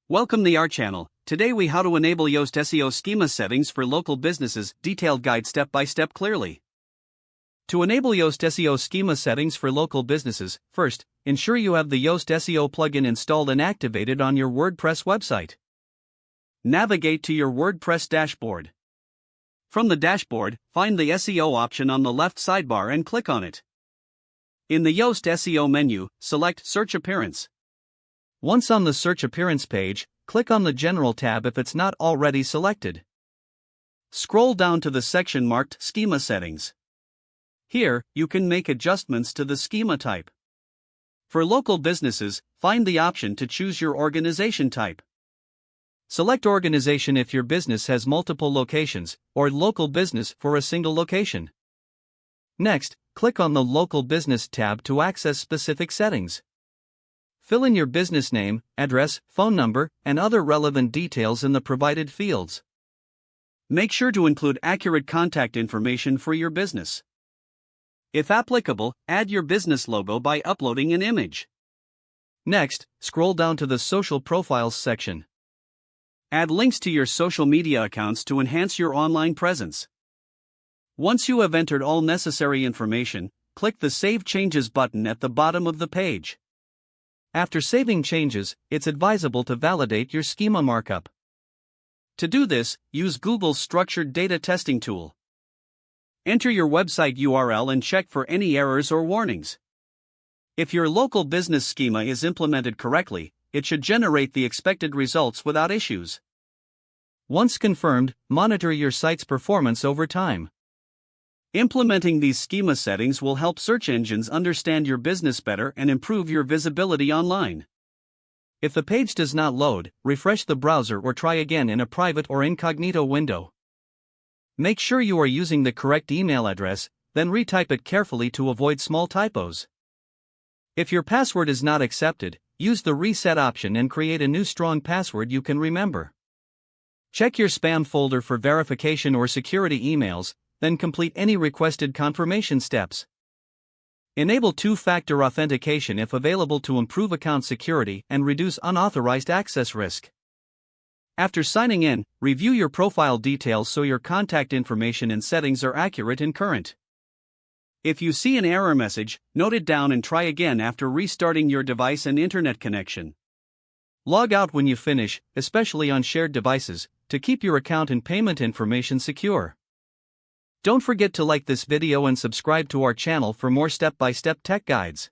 Welcome to our channel. Today we how to enable Yoast SEO schema settings for local businesses, detailed guide step by step clearly. To enable Yoast SEO schema settings for local businesses, first, ensure you have the Yoast SEO plugin installed and activated on your WordPress website. Navigate to your WordPress dashboard. From the dashboard, find the SEO option on the left sidebar and click on it. In the Yoast SEO menu, select Search Appearance. Once on the Search Appearance page, click on the General tab if it's not already selected. Scroll down to the section marked Schema Settings. Here, you can make adjustments to the schema type. For local businesses, find the option to choose your organization type. Select Organization if your business has multiple locations, or Local Business for a single location. Next, click on the Local Business tab to access specific settings. Fill in your business name, address, phone number, and other relevant details in the provided fields. Make sure to include accurate contact information for your business. If applicable, add your business logo by uploading an image. Next, scroll down to the Social Profiles section. Add links to your social media accounts to enhance your online presence. Once you have entered all necessary information, click the Save Changes button at the bottom of the page. After saving changes, it's advisable to validate your schema markup. To do this, use Google's Structured Data Testing tool. Enter your website URL and check for any errors or warnings. If your local business schema is implemented correctly, it should generate the expected results without issues. Once confirmed, monitor your site's performance over time. Implementing these schema settings will help search engines understand your business better and improve your visibility online. If the page does not load, refresh the browser or try again in a private or incognito window. Make sure you are using the correct email address, then retype it carefully to avoid small typos. If your password is not accepted, use the reset option and create a new strong password you can remember. Check your spam folder for verification or security emails, then complete any requested confirmation steps. Enable two-factor authentication if available to improve account security and reduce unauthorized access risk. After signing in, review your profile details so your contact information and settings are accurate and current. If you see an error message, note it down and try again after restarting your device and internet connection. Log out when you finish, especially on shared devices, to keep your account and payment information secure. Don't forget to like this video and subscribe to our channel for more step-by-step tech guides.